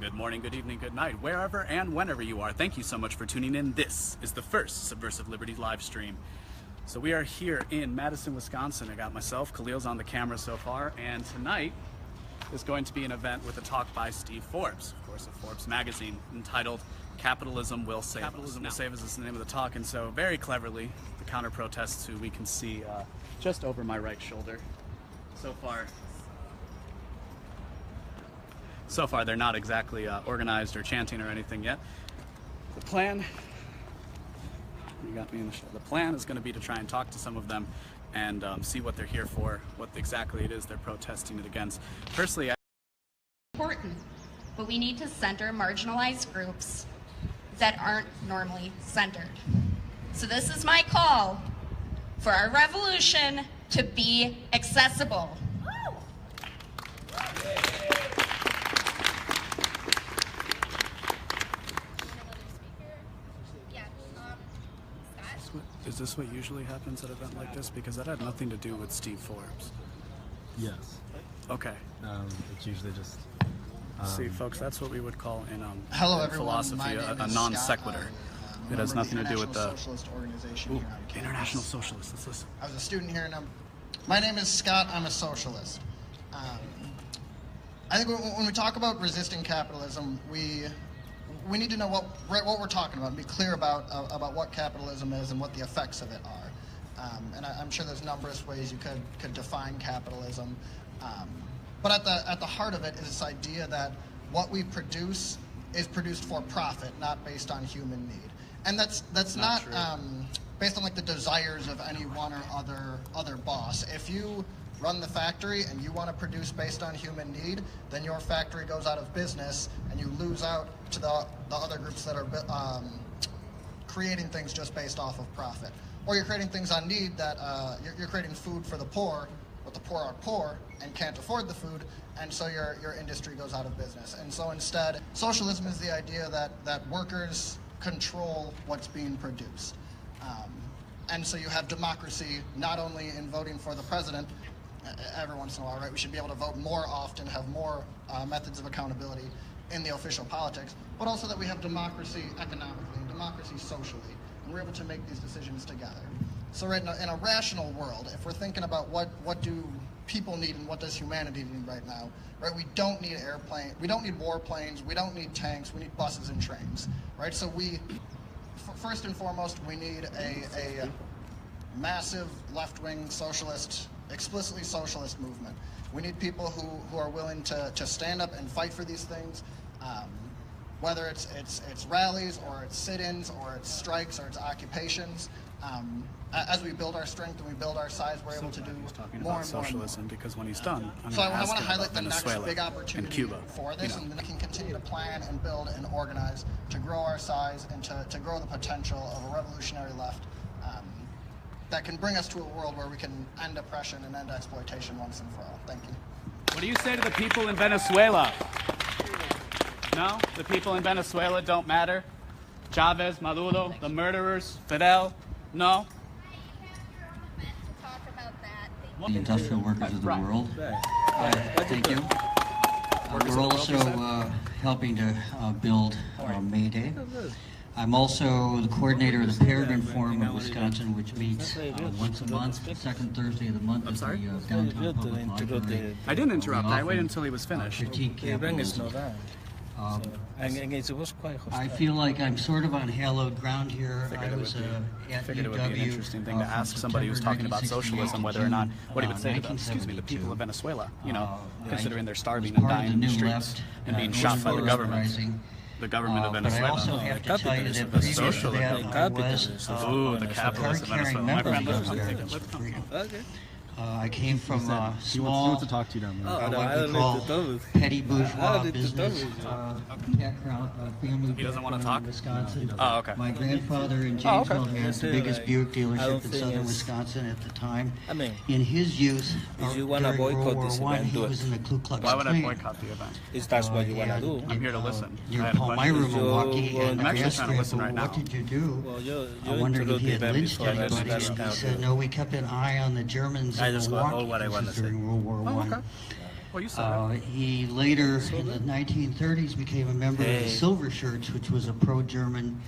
Good morning, good evening, good night, wherever and whenever you are. Thank you so much for tuning in. This is the first Subversive Liberty live stream. So we are here in Madison, Wisconsin. I got myself, Khalil's on the camera so far, and tonight is going to be an event with a talk by Steve Forbes, of course, of Forbes magazine, entitled Capitalism Will Save Us. Capitalism Will Save Us is the name of the talk, and so very cleverly, the counter-protests who we can see just over my right shoulder. So far, they're not exactly organized or chanting or anything yet. The plan, you got me in the show. The plan is going to be to try and talk to some of them and see what they're here for, what exactly it is they're protesting it against. Personally, important, but we need to center marginalized groups that aren't normally centered. So this is my call for our revolution to be accessible. Is this what usually happens at an event like this? Because that had nothing to do with Steve Forbes. Yes. Okay. It's usually just... See, folks, that's what we would call in Hello, in philosophy a non sequitur. It has nothing to do with the Socialist organization here on campus. International Socialist. Let's listen. I was a student here, and my name is Scott. I'm a socialist. I think when we talk about resisting capitalism, we need to know what we're talking about and be clear about what capitalism is and what the effects of it are. And I'm sure there's numerous ways you could define capitalism. But at the heart of it is this idea that what we produce is produced for profit, not based on human need. And that's not based on like the desires of any one or other boss. If you run the factory and you want to produce based on human need, then your factory goes out of business and you lose out to the other groups that are creating things just based off of profit. Or you're creating things on need that you're creating food for the poor, but the poor are poor and can't afford the food, and so your industry goes out of business. And so instead, socialism is the idea that workers control what's being produced. And so you have democracy not only in voting for the president, every once in a while, right? We should be able to vote more often, have more methods of accountability in the official politics, but also that we have democracy economically and democracy socially, and we're able to make these decisions together. So right now, in a rational world, if we're thinking about what do people need and what does humanity need right now, right? We don't need airplanes, we don't need warplanes, we don't need tanks, we need buses and trains, right? So first and foremost, we need a massive left-wing socialist, explicitly socialist movement. We need people who are willing to stand up and fight for these things, whether it's rallies or it's sit-ins or it's strikes or it's occupations. As we build our strength and we build our size, we're able to do more and more. Socialism, because when he's done, so I want to highlight the next Venezuela big opportunity and Cuba, for this, and then we can continue to plan and build and organize to grow our size and to grow the potential of a revolutionary left that can bring us to a world where we can end oppression and end exploitation once and for all. Thank you. What do you say to the people in Venezuela? No? The people in Venezuela don't matter? Chavez, Maduro, the murderers, Fidel? No? The industrial workers of the world. Thank you. We're also helping to build May Day. I'm also the coordinator of the Peregrine Forum of Wisconsin, which meets once a month, the second Thursday of the month at the downtown public library. I didn't interrupt. I waited until he was finished. Critique capitalism. I feel like I'm sort of on hallowed ground here. I was at figured it would be an interesting thing to ask somebody who's talking about socialism, whether or not, what he would say to the people of Venezuela, you know, considering they're starving and dying in the streets and being shot by the government. The government of Venezuela. But I also have to tell you that previous to that, I was the capitalism of Venezuela. My friend lives there. I came from a small, what we call petty bourgeois business background, family He doesn't want to background talk? in Wisconsin. Oh, okay. My grandfather in Janesville had the biggest Buick dealership in southern Wisconsin at the time. In his youth, during World War I, he was in the Ku Klux Klan. Why would I boycott the event? If that's what you want to do. I'm here to listen. You called my room Milwaukee, and I'm I actually asked trying to listen right what now. did you do? Well, I wondered if he had lynched before anybody, and he said, no, we kept an eye on the Germans in Milwaukee. This was during World War I. Well, you saw it. He later, in the 1930s, became a member of the Silver Shirts, which was a pro-German,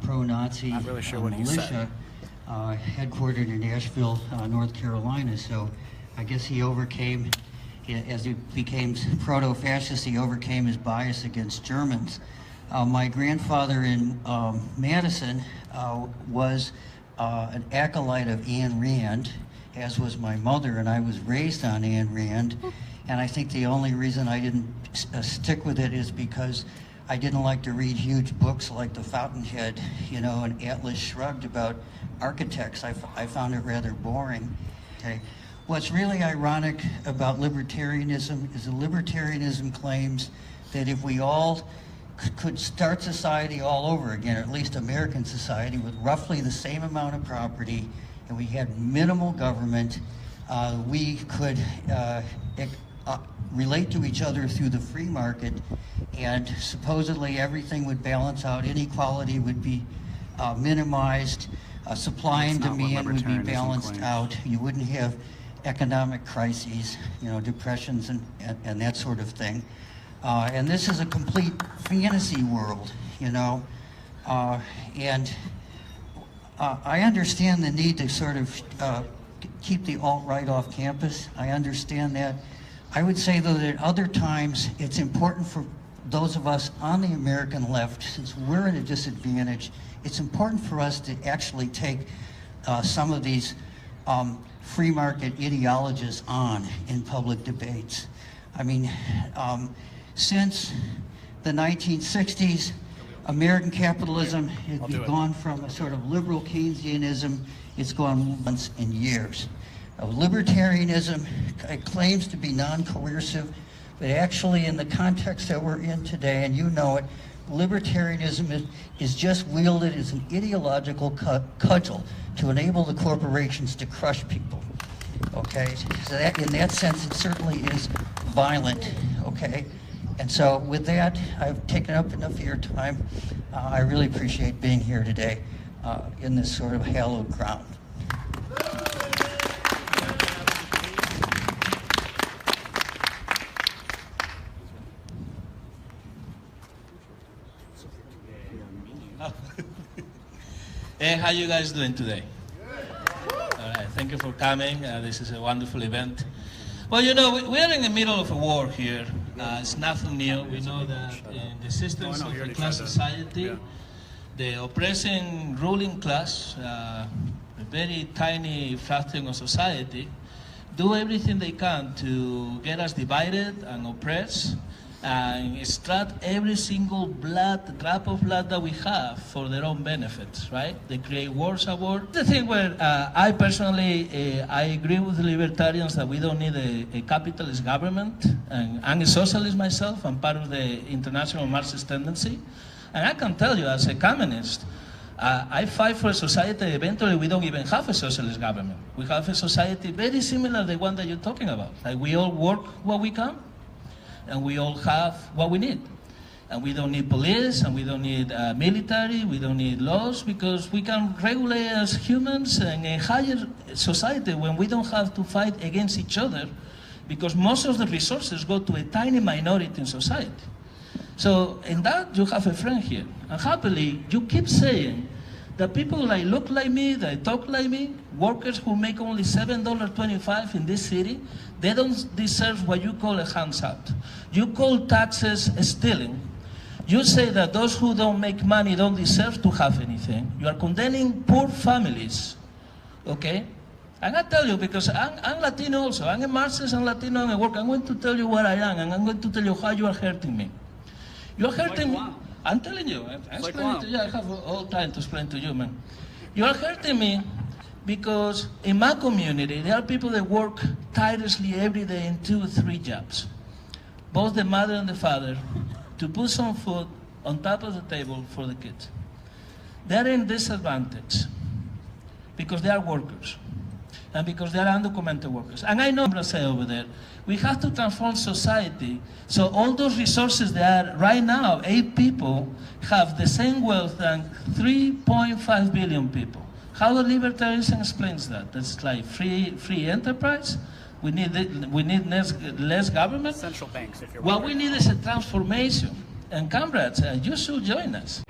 pro-Nazi Not really sure what he said. militia headquartered in Asheville, North Carolina. So I guess he overcame, as he became proto-fascist, he overcame his bias against Germans. My grandfather in Madison was an acolyte of Ayn Rand, as was my mother, and I was raised on Ayn Rand. And I think the only reason I didn't stick with it is because I didn't like to read huge books like The Fountainhead, you know, and Atlas Shrugged about architects. I found it rather boring. Okay. What's really ironic about libertarianism is that libertarianism claims that if we all could start society all over again, or at least American society, with roughly the same amount of property, and we had minimal government, we could relate to each other through the free market, and supposedly everything would balance out, inequality would be minimized, supply and demand would be balanced out, you wouldn't have economic crises, you know, depressions and that sort of thing. And this is a complete fantasy world, you know, and I understand the need to sort of keep the alt-right off campus. I understand that. I would say, though, that at other times it's important for those of us on the American left, since we're at a disadvantage, it's important for us to actually take some of these free market ideologies on in public debates. I mean, since the 1960s, American capitalism has gone from a sort of liberal Keynesianism, it's gone months and years. Libertarianism claims to be non-coercive, but actually in the context that we're in today, and you know it, libertarianism is just wielded as an ideological cudgel to enable the corporations to crush people, okay? So that, in that sense, it certainly is violent, okay? And so with that, I've taken up enough of your time. I really appreciate being here today in this sort of hallowed ground. Hey, how you guys doing today? All right, thank you for coming. This is a wonderful event. Well, you know, we're in the middle of a war here. It's nothing new. We know that in the systems of the class society, the oppressing ruling class, a very tiny fraction of society, do everything they can to get us divided and oppressed and extract every single drop of blood that we have for their own benefits, right? They create wars at war. The thing where I personally, I agree with the libertarians that we don't need a capitalist government, and I'm a socialist myself. I'm part of the international Marxist tendency. And I can tell you, as a communist, I fight for a society, eventually we don't even have a socialist government. We have a society very similar to the one that you're talking about. Like we all work what we can, and we all have what we need. And we don't need police, and we don't need military, we don't need laws, because we can regulate as humans in a higher society when we don't have to fight against each other, because most of the resources go to a tiny minority in society. So in that, you have a friend here. And happily, you keep saying that people that look like me, that talk like me, workers who make only $7.25 in this city, they don't deserve what you call a hands out. You call taxes stealing. You say that those who don't make money don't deserve to have anything. You are condemning poor families, okay? And I tell you, because I'm Latino also. I'm a Marxist and Latino and I work. I'm going to tell you where I am, and I'm going to tell you how you are hurting me. You are hurting me. I'm telling you. I'm explaining to you. I have all time to explain to you, man. You are hurting me because in my community, there are people that work tirelessly every day in 2 or 3 jobs, both the mother and the father, to put some food on top of the table for the kids. They're in disadvantage because they are workers and because they are undocumented workers. And I know Brazil over there, we have to transform society so all those resources that are right now, 8 people have the same wealth than 3.5 billion people. How the libertarianism explains that? That's like free enterprise? We need less government. Central banks, if you're What we need is a transformation. And comrades, you should join us.